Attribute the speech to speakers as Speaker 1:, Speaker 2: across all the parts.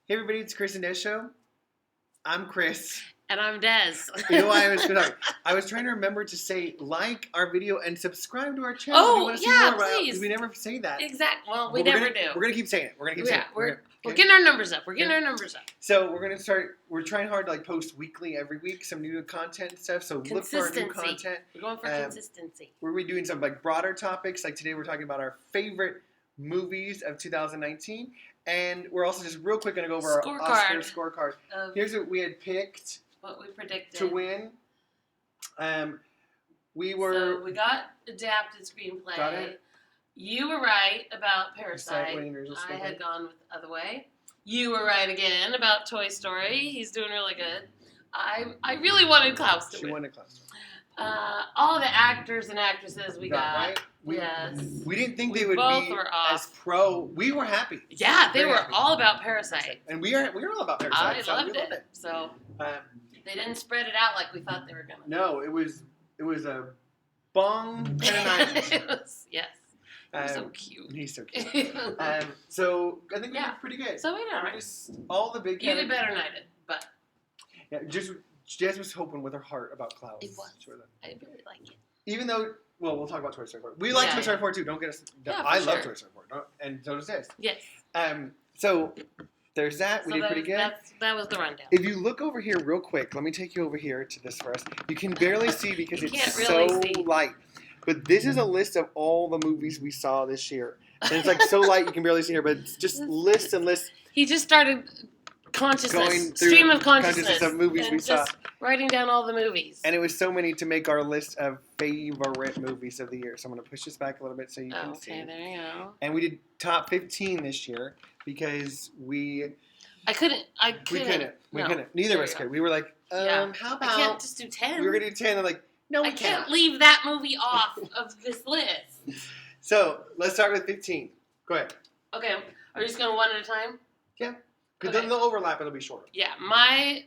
Speaker 1: Hey everybody, it's Chris and Des Show. I'm Chris.
Speaker 2: And I'm Des.
Speaker 1: You know why I was trying to remember to say like our video and subscribe to our channel.
Speaker 2: Oh,
Speaker 1: if you want to see
Speaker 2: yeah,
Speaker 1: more about
Speaker 2: please.
Speaker 1: we never say that.
Speaker 2: Exactly. Well, we
Speaker 1: But
Speaker 2: never do.
Speaker 1: We're gonna keep saying it. We're
Speaker 2: getting our numbers up.
Speaker 1: So we're gonna start. We're trying hard to post weekly every week, some new content and stuff. So look for our new content.
Speaker 2: We're going for consistency.
Speaker 1: We're doing some broader topics. Like today, we're talking about our favorite movies of 2019. And we're also just real quick going to go over our Oscar scorecard. Here's what we had picked.
Speaker 2: What we predicted.
Speaker 1: To win. So we
Speaker 2: got adapted screenplay.
Speaker 1: Got it.
Speaker 2: You were right about Parasite. I had gone with the other way. You were right again about Toy Story. He's doing really good. I really wanted Klaus to win.
Speaker 1: She wanted Klaus.
Speaker 2: All the actors and actresses we got.
Speaker 1: Right?
Speaker 2: Yes.
Speaker 1: We didn't think they would be as pro. We were happy.
Speaker 2: Yeah, they were all about Parasite.
Speaker 1: And we were all about Parasite.
Speaker 2: I loved it. So they didn't spread it out like we thought they were going to.
Speaker 1: No, it was a bong kind of night.
Speaker 2: It was, yes. He's so cute.
Speaker 1: He's so cute. So I think we did pretty good.
Speaker 2: So we did all right.
Speaker 1: Just all the big.
Speaker 2: You did better than I did, but.
Speaker 1: Yeah, Jess was hoping with her heart about Klaus.
Speaker 2: It was. I really like it.
Speaker 1: Even though, well, we'll talk about Toy Story 4. We like Toy Story 4 too. Don't get us. I love Toy Story 4, and so does Jess.
Speaker 2: Yes.
Speaker 1: So there's that. We did pretty good.
Speaker 2: That was the rundown.
Speaker 1: If you look over here real quick, let me take you over here to this for us. You can barely see because it's
Speaker 2: really
Speaker 1: so light. But this is a list of all the movies we saw this year. And it's so light you can barely see here, but it's just lists and lists.
Speaker 2: He just started stream of consciousness
Speaker 1: of movies we saw.
Speaker 2: Writing down all the movies.
Speaker 1: And it was so many to make our list of favorite movies of the year. So I'm going to push this back a little bit so you can see.
Speaker 2: Okay, there you go.
Speaker 1: And we did top 15 this year because
Speaker 2: we couldn't.
Speaker 1: Neither of us could. We were like, how about...
Speaker 2: I can't just do 10.
Speaker 1: We were going to do 10 and no, we
Speaker 2: can't leave that movie off of this list.
Speaker 1: So, let's start with 15. Go ahead.
Speaker 2: Okay. Are you just going one at a time?
Speaker 1: Yeah. Because then they'll overlap. It'll be shorter.
Speaker 2: Yeah. My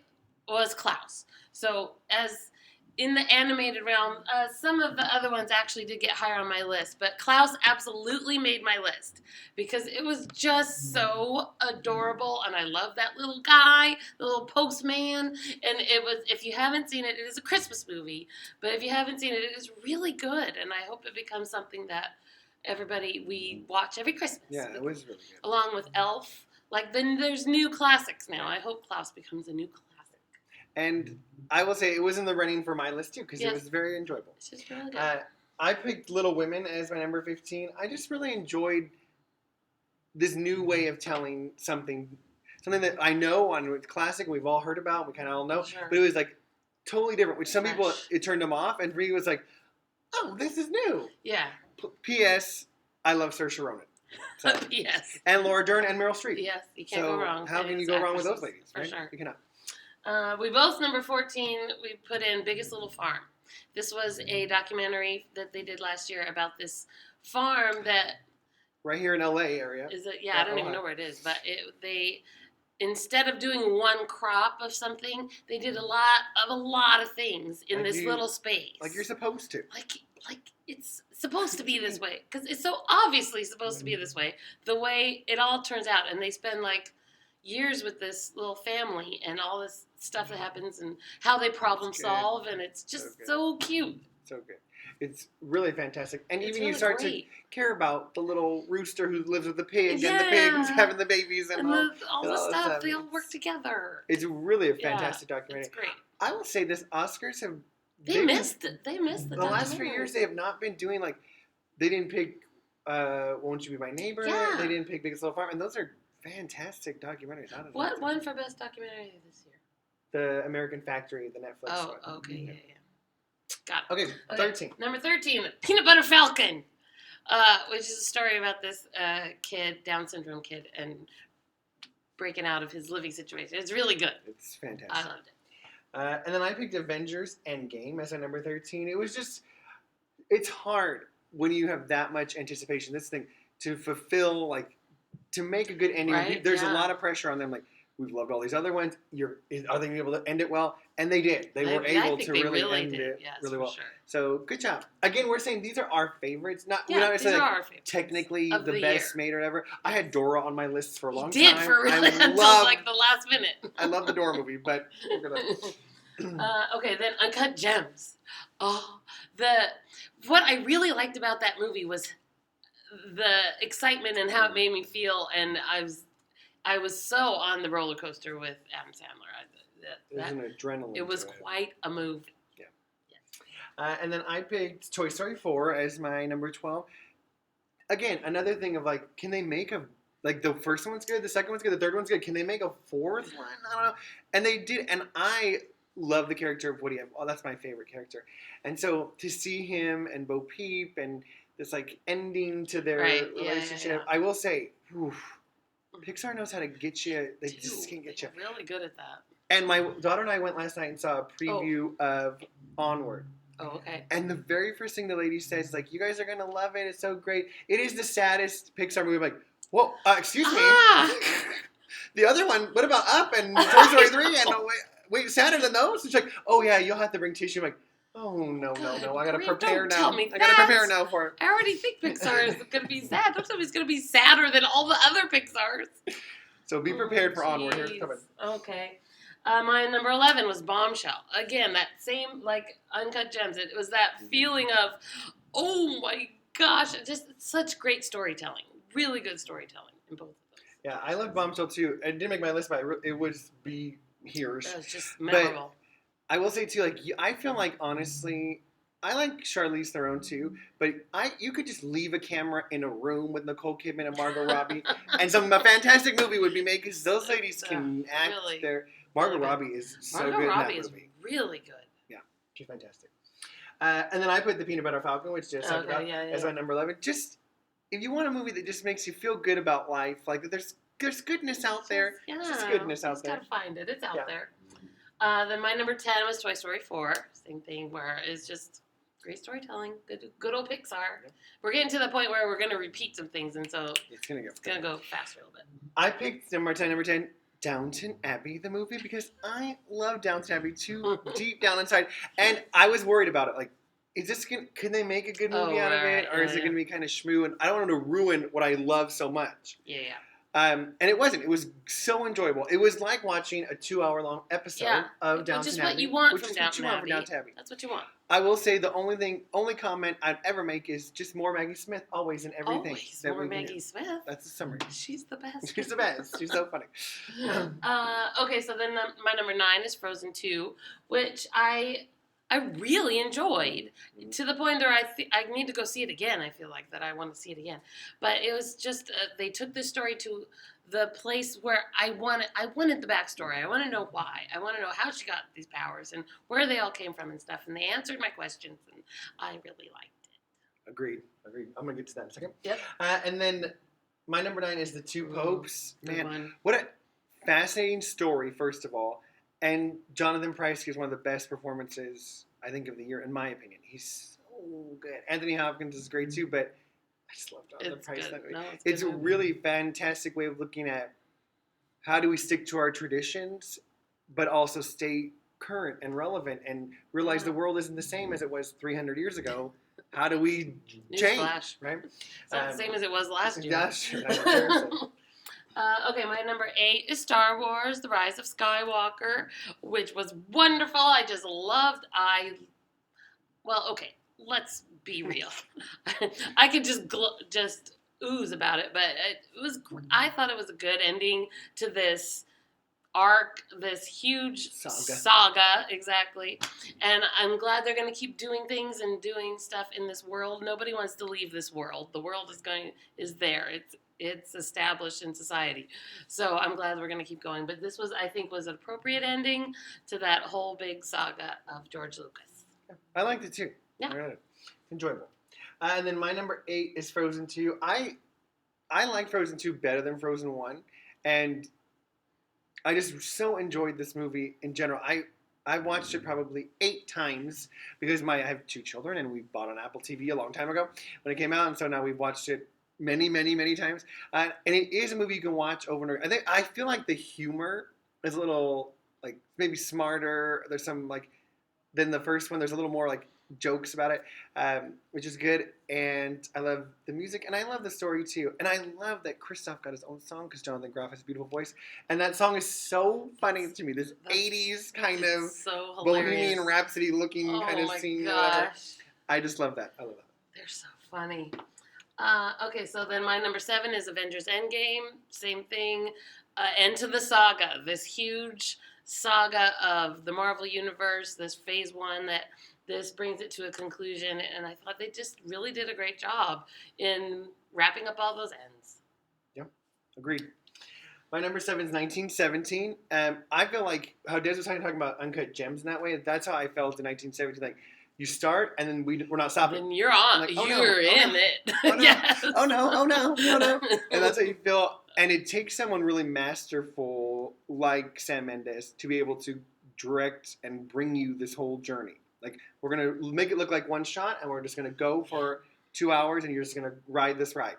Speaker 2: was Klaus. So, as in the animated realm, some of the other ones actually did get higher on my list. But Klaus absolutely made my list. Because it was just so adorable. And I love that little guy, the little postman. And it was, if you haven't seen it, it is a Christmas movie. But if you haven't seen it, it is really good. And I hope it becomes something that we watch every Christmas.
Speaker 1: Yeah, it was really good.
Speaker 2: Along with Elf. Then there's new classics now. I hope Klaus becomes a new classic.
Speaker 1: And I will say it was in the running for my list too because it was very enjoyable.
Speaker 2: It's just really good.
Speaker 1: I picked Little Women as my number 15. I just really enjoyed this new way of telling something that I know on classic and we've all heard about. We kind of all know, but it was totally different. Which some people it turned them off, and for me it was oh, this is new.
Speaker 2: Yeah.
Speaker 1: P.S. I love Saoirse Ronan. So.
Speaker 2: Yes.
Speaker 1: And Laura Dern and Meryl Streep.
Speaker 2: Yes, you can't go wrong.
Speaker 1: How can you go wrong with those ladies?
Speaker 2: For sure.
Speaker 1: You cannot.
Speaker 2: We both, number 14, we put in Biggest Little Farm. This was a documentary that they did last year about this farm that...
Speaker 1: Right here in L.A. area.
Speaker 2: I don't even know where it is, but they... Instead of doing one crop of something, they did a lot of things in this little space.
Speaker 1: Like you're supposed to.
Speaker 2: Like it's supposed to be this way. Because it's so obviously supposed to be this way. The way it all turns out. And they spend years with this little family and all this stuff that happens and how they problem solve. And it's just so cute.
Speaker 1: So good. It's really fantastic. And even you start to care about the little rooster who lives with the pig and the pig who's having the babies and
Speaker 2: all the stuff. They all work together.
Speaker 1: It's really a fantastic documentary.
Speaker 2: It's great.
Speaker 1: I will say this, Oscars have...
Speaker 2: They missed it. They missed the
Speaker 1: last few years they have not been doing they didn't pick Won't You Be My Neighbor.
Speaker 2: Yeah.
Speaker 1: They didn't pick Biggest Little Farm. And those are fantastic documentaries.
Speaker 2: What won for Best Documentary this year?
Speaker 1: The American Factory, the Netflix one.
Speaker 2: Oh, okay, yeah. Got it.
Speaker 1: Okay, 13.
Speaker 2: Number 13, Peanut Butter Falcon, which is a story about this Down syndrome kid, and breaking out of his living situation. It's really good.
Speaker 1: It's fantastic.
Speaker 2: I loved it.
Speaker 1: And then I picked Avengers Endgame as our number 13. It was just, it's hard when you have that much anticipation. This thing, to fulfill, to make a good ending.
Speaker 2: Right?
Speaker 1: There's a lot of pressure on them. we've loved all these other ones. Are they going to be able to end it well? And they did. They were able to really end it really well.
Speaker 2: Sure.
Speaker 1: So good job. Again, we're saying these are our favorites. We're not
Speaker 2: these are our favorites.
Speaker 1: Technically the best made or whatever. I had Dora on my list for a long time.
Speaker 2: You did for really until like the last minute.
Speaker 1: I love the Dora movie, but we're gonna.
Speaker 2: Okay, then Uncut Gems. Oh, what I really liked about that movie was the excitement and how it made me feel, and I was so on the roller coaster with Adam Sandler.
Speaker 1: It was an adrenaline.
Speaker 2: It was quite a movie.
Speaker 1: Yeah. And then I picked Toy Story 4 as my number 12. Again, another thing of like, can they make the first one's good, the second one's good, the third one's good. Can they make a fourth one? I don't know. And they did, and I love the character of Woody. Oh, that's my favorite character. And so to see him and Bo Peep and this like ending to their relationship, I will say, Pixar knows how to get you. They just can't get you.
Speaker 2: They're really good at that.
Speaker 1: And my daughter and I went last night and saw a preview of Onward.
Speaker 2: Oh, okay.
Speaker 1: And the very first thing the lady says is like, "You guys are gonna love it. It's so great. It is the saddest Pixar movie." I'm like, whoa, excuse me. The other one, what about Up and Toy Story 3? And wait, sadder than those? It's like, oh yeah, you'll have to bring tissue. I'm like, oh no, I gotta prepare now. I gotta prepare now for it.
Speaker 2: I already think Pixar is gonna be sad. Sometimes it's gonna be sadder than all the other Pixars.
Speaker 1: So be prepared for Onward. Here's coming.
Speaker 2: Okay. My number 11 was Bombshell. Again, that same, like, Uncut Gems. It was that feeling of, oh my gosh, just such great storytelling. Really good storytelling in both of those.
Speaker 1: Yeah, I love Bombshell too. It didn't make my list, but it would be here.
Speaker 2: It was just memorable.
Speaker 1: But I will say too, like, I feel like, honestly, I like Charlize Theron too, but you could just leave a camera in a room with Nicole Kidman and Margot Robbie, and a fantastic movie would be made because those ladies can act there. Margot Robbie is so good in that movie. Margot Robbie is
Speaker 2: really good.
Speaker 1: Yeah, she's fantastic. And then I put The Peanut Butter Falcon, which just talked about, as my number 11. Just, if you want a movie that just makes you feel good about life, like there's goodness out there.
Speaker 2: Yeah,
Speaker 1: there's goodness out there.
Speaker 2: Just gotta find it. It's out there. Then my number 10 was Toy Story 4. Same thing, where it's just great storytelling. Good old Pixar. Yep. We're getting to the point where we're going to repeat some things, and so it's going to go faster a little bit. I picked
Speaker 1: number 10, Downton Abbey, the movie, because I love Downton Abbey too deep down inside. And I was worried about it. Like, can they make a good movie out of it? Or is it going to be kind of shmoo? And I don't want to ruin what I love so much.
Speaker 2: Yeah.
Speaker 1: And it wasn't. It was so enjoyable. It was like watching a 2-hour-long episode of Downton Abbey.
Speaker 2: Which is what you want from Downton Abbey. That's what you want.
Speaker 1: I will say the only comment I'd ever make is just more Maggie Smith, always in everything.
Speaker 2: Always more Maggie Smith.
Speaker 1: That's the summary.
Speaker 2: She's the best.
Speaker 1: She's the best. She's so funny.
Speaker 2: Okay, so then my number 9 is Frozen 2, which I really enjoyed, to the point where I need to go see it again. I feel like that I want to see it again. But it was just, they took this story to the place where I wanted the backstory. I want to know why. I want to know how she got these powers and where they all came from and stuff. And they answered my questions, and I really liked it.
Speaker 1: Agreed. I'm going to get to that in a second.
Speaker 2: Yep.
Speaker 1: And then my number 9 is The Two Popes.
Speaker 2: Man,
Speaker 1: what a fascinating story, first of all. And Jonathan Pryce gives one of the best performances, I think, of the year, in my opinion. He's so good. Anthony Hopkins is great too, but I just love Jonathan Pryce. It's a really fantastic way of looking at how do we stick to our traditions, but also stay current and relevant and realize the world isn't the same as it was 300 years ago. How do we change? Right?
Speaker 2: It's not the same as it was last year.
Speaker 1: That's true.
Speaker 2: Okay, my number 8 is Star Wars: The Rise of Skywalker, which was wonderful. I just loved. Okay, let's be real. I could just ooze about it, but it was. I thought it was a good ending to this arc, this huge saga, exactly. And I'm glad they're going to keep doing things and doing stuff in this world. Nobody wants to leave this world. The world is there. It's established in society. So I'm glad we're going to keep going. But this I think was an appropriate ending to that whole big saga of George Lucas.
Speaker 1: I liked it too.
Speaker 2: Yeah.
Speaker 1: Enjoyable. And then my number 8 is Frozen 2. I like Frozen 2 better than Frozen 1. And I just so enjoyed this movie in general. I watched it probably 8 times because I have 2 children and we bought an Apple TV a long time ago when it came out. And so now we've watched it many, many, many times. And it is a movie you can watch over and over. I feel like the humor is a little like maybe smarter. There's some like than the first one. There's a little more like jokes about it, which is good. And I love the music, and I love the story too. And I love that Christoph got his own song because Jonathan Groff has a beautiful voice, and that song is so funny to me. This '80s kind of
Speaker 2: so
Speaker 1: Bohemian Rhapsody looking kind of
Speaker 2: my
Speaker 1: scene.
Speaker 2: Gosh.
Speaker 1: Whatever. I just love that. I love that.
Speaker 2: They're so funny. Okay, so then my number 7 is Avengers Endgame. Same thing. End to the saga. This huge saga of the Marvel Universe, this phase 1 that this brings it to a conclusion. And I thought they just really did a great job in wrapping up all those ends.
Speaker 1: Yep, agreed. My number 7 is 1917. I feel like how Des was talking about uncut gems in that way. That's how I felt in 1917. Like, you start, and then we're not stopping.
Speaker 2: Then you're on.
Speaker 1: Like,
Speaker 2: you're in it.
Speaker 1: Oh, no.
Speaker 2: Yes.
Speaker 1: Oh, no. Oh, no. Oh, no. And that's how you feel. And it takes someone really masterful like Sam Mendes to be able to direct and bring you this whole journey. Like, we're going to make it look like one shot, and we're just going to go for 2 hours, and you're just going to ride this ride.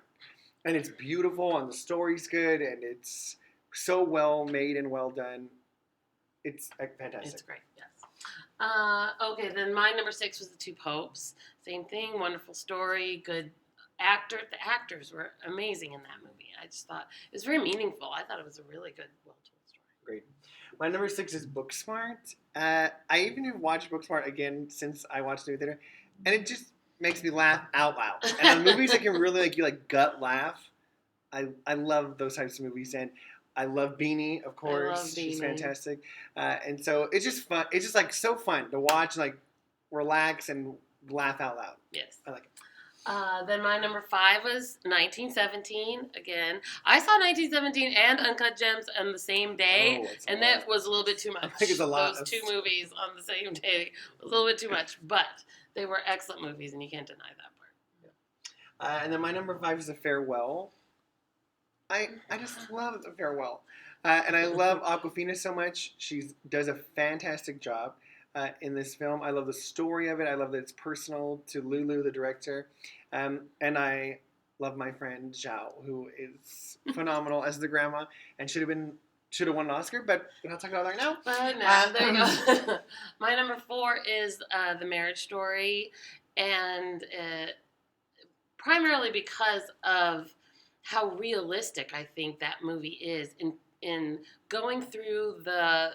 Speaker 1: And it's beautiful, and the story's good, and it's so well made and well done. It's fantastic.
Speaker 2: It's great, yes. Okay, then my number 6 was The Two Popes. Same thing, wonderful story, good actor. The actors were amazing in that movie. I just thought it was very meaningful. I thought it was a really good, well-told story.
Speaker 1: Great. My number 6 is Booksmart. I even have watched Booksmart again since I watched it in the theater, and it just makes me laugh out loud. And on movies that can really make you like gut laugh, I love those types of movies. And I love Beanie, of course.
Speaker 2: I love Beanie.
Speaker 1: She's fantastic. And so it's just fun. It's just like so fun to watch, like relax and laugh out loud.
Speaker 2: Yes.
Speaker 1: I like it.
Speaker 2: Then my number 5 was 1917. Again, I saw 1917 and Uncut Gems on the same day, and that was a little bit too much.
Speaker 1: I think it's a lot.
Speaker 2: Those 2 movies on the same day was a little bit too much, but they were excellent movies, and you can't deny that part.
Speaker 1: And then my number 5 is A Farewell. I just love The Farewell. And I love Awkwafina so much. She does a fantastic job in this film. I love the story of it. I love that it's personal to Lulu, the director. And I love my friend Zhao, who is phenomenal as the grandma and should have won an Oscar, but we're not talking about that right now.
Speaker 2: But no, there you go. My number 4 is The Marriage Story, and primarily because of how realistic I think that movie is in going through the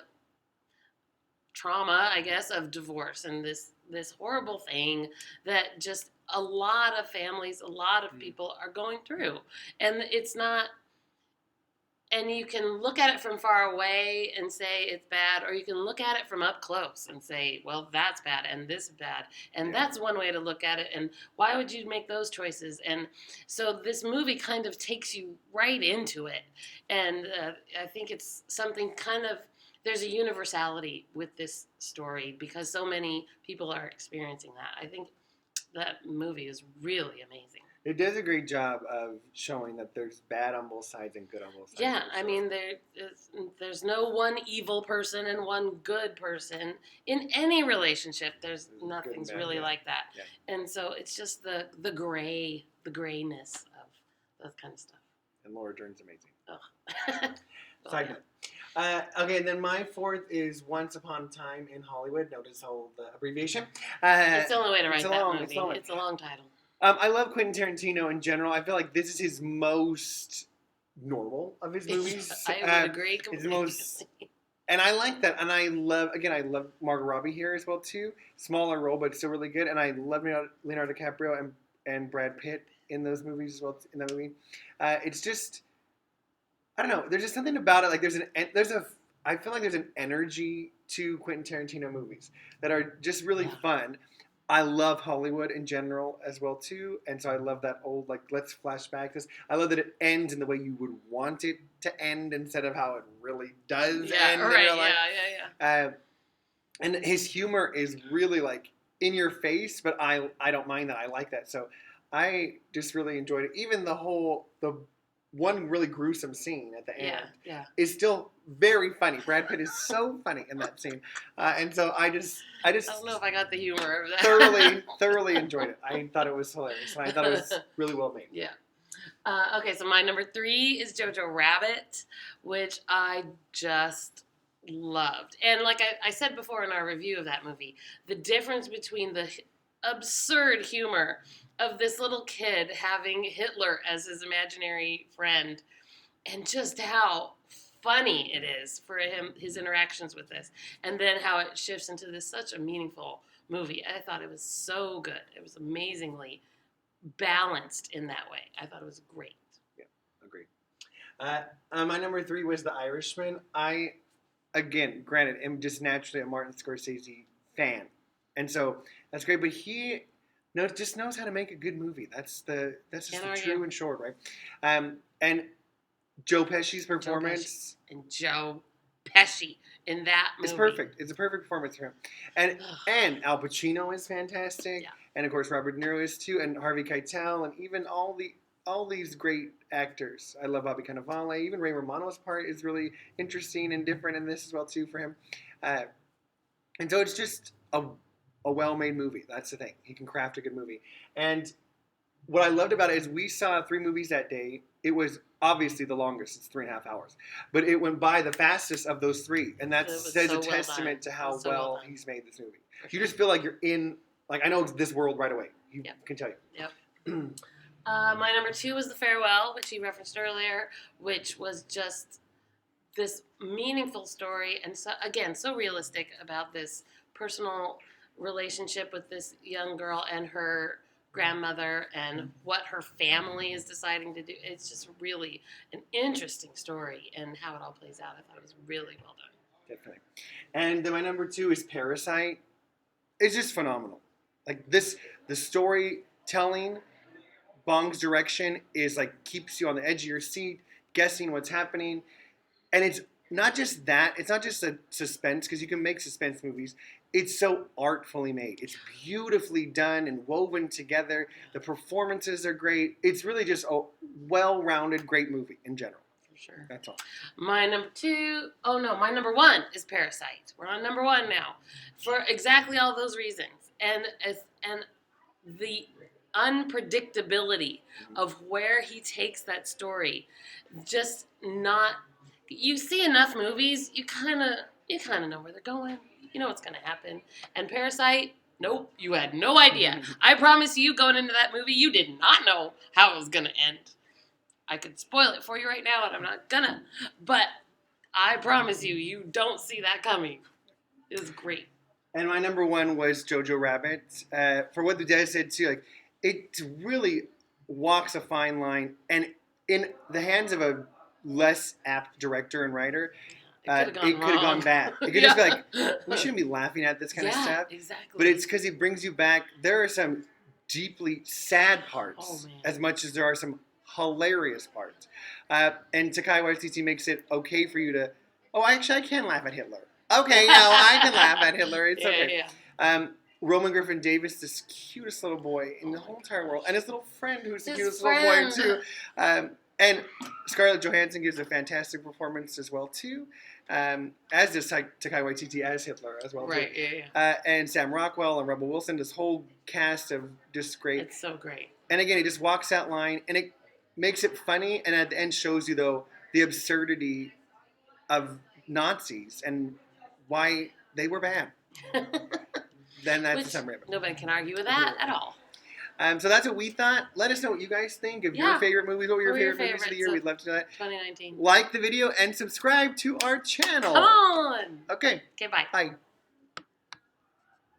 Speaker 2: trauma, I guess, of divorce and this horrible thing that just a lot of families, a lot of people are going through. And it's not, and you can look at it from far away and say it's bad, or you can look at it from up close and say, well, that's bad and this is bad. And that's one way to look at it. And why would you make those choices? And so this movie kind of takes you right into it. And I think it's something kind of, there's a universality with this story because so many people are experiencing that. I think that movie is really amazing.
Speaker 1: It does a great job of showing that there's bad on both sides and good on both sides.
Speaker 2: Yeah, I mean, there's no one evil person and one good person in any relationship. Nothing's really like that. Yeah. And so it's just the grayness of that kind of stuff.
Speaker 1: And Laura Dern's amazing.
Speaker 2: Oh.
Speaker 1: Side note. Okay, and then my 4th is Once Upon a Time in Hollywood. Notice all the abbreviation.
Speaker 2: It's the only way to write that movie. It's a long title.
Speaker 1: I love Quentin Tarantino in general. I feel like this is his most normal of his movies.
Speaker 2: I would agree completely.
Speaker 1: And I like that. And I love Margot Robbie here as well, too. Smaller role, but still really good. And I love Leonardo DiCaprio and Brad Pitt in those movies as well, in that movie. It's just, I don't know. There's just something about it. Like I feel like there's an energy to Quentin Tarantino movies that are just really fun. I love Hollywood in general as well too, and so I love that old let's flash back this. I love that it ends in the way you would want it to end instead of how it really does end.
Speaker 2: Right.
Speaker 1: Yeah. And his humor is really in your face, but I don't mind that. I like that. So I just really enjoyed it. Even the one really gruesome scene at the end is still very funny. Brad Pitt is so funny in that scene. And so I don't
Speaker 2: know if I got the humor of that.
Speaker 1: thoroughly enjoyed it. I thought it was hilarious. And I thought it was really well made.
Speaker 2: Yeah. Okay, so my number 3 is Jojo Rabbit, which I just loved. And like I said before in our review of that movie, the difference between the absurd humor of this little kid having Hitler as his imaginary friend and just how funny it is for him, his interactions with this, and then how it shifts into this such a meaningful movie. I thought it was so good. It was amazingly balanced in that way. I thought it was great.
Speaker 1: Yeah, agreed. My number 3 was The Irishman. Again, granted, am just naturally a Martin Scorsese fan, and so that's great. But he just knows how to make a good movie. That's just the true and short, right? And Joe Pesci's performance
Speaker 2: and Joe Pesci in that movie.
Speaker 1: It's perfect. It's a perfect performance for him, and Al Pacino is fantastic, and of course Robert De Niro is too, and Harvey Keitel, and even all these great actors. I love Bobby Cannavale. Even Ray Romano's part is really interesting and different in this as well too for him. And so it's just a well-made movie. That's the thing. He can craft a good movie. And what I loved about it is we saw 3 movies that day. It was obviously the longest. It's 3.5 hours. But it went by the fastest of those 3. And that says a testament to how well he's made this movie. You just feel like you're in, like, I know this world right away. You can tell you.
Speaker 2: Yep. My number 2 was The Farewell, which you referenced earlier, which was just this meaningful story and so realistic about this personal relationship with this young girl and her grandmother and what her family is deciding to do. It's just really an interesting story and how it all plays out. I thought it was really well done.
Speaker 1: Definitely. And then my number 2 is Parasite. It's just phenomenal. Like the storytelling, Bong's direction is like keeps you on the edge of your seat, guessing what's happening. And it's not just that. It's not just a suspense, because you can make suspense movies. It's so artfully made. It's beautifully done and woven together. The performances are great. It's really just a well-rounded, great movie in general.
Speaker 2: For sure.
Speaker 1: That's all.
Speaker 2: My number 1 is Parasite. We're on number 1 now. For exactly all those reasons. And the unpredictability of where he takes that story. Just not... You see enough movies, you kind of know where they're going. You know what's going to happen. And Parasite, nope, you had no idea. I promise you, going into that movie, you did not know how it was going to end. I could spoil it for you right now, and I'm not gonna. But I promise you, you don't see that coming. It was great.
Speaker 1: And my number 1 was Jojo Rabbit. For what the dad said too, like it really walks a fine line, and in the hands of a less apt director and writer, it could have gone bad. It could just be like, we shouldn't be laughing at this kind of stuff.
Speaker 2: Exactly.
Speaker 1: But it's because he brings you back. There are some deeply sad parts, as much as there are some hilarious parts. And Taika Waititi makes it okay for you to, I can laugh at Hitler. Okay, no, I can laugh at Hitler. It's okay. Roman Griffin Davis, this cutest little boy in the whole entire world, and his little friend, who's the cutest little boy too. And Scarlett Johansson gives a fantastic performance as well too, as does Taika Waititi as Hitler as well too. And Sam Rockwell and Rebel Wilson, this whole cast of just great.
Speaker 2: It's so great.
Speaker 1: And again, he just walks that line, and it makes it funny, and at the end shows you though the absurdity of Nazis and why they were bad. Then that's the summary of it.
Speaker 2: Nobody can argue with that at all.
Speaker 1: So that's what we thought. Let us know what you guys think of your favorite movies. What were your favorite movies of the year? We'd love to know that.
Speaker 2: 2019.
Speaker 1: Like the video and subscribe to our channel.
Speaker 2: Come on.
Speaker 1: Okay.
Speaker 2: Okay, bye.
Speaker 1: Bye.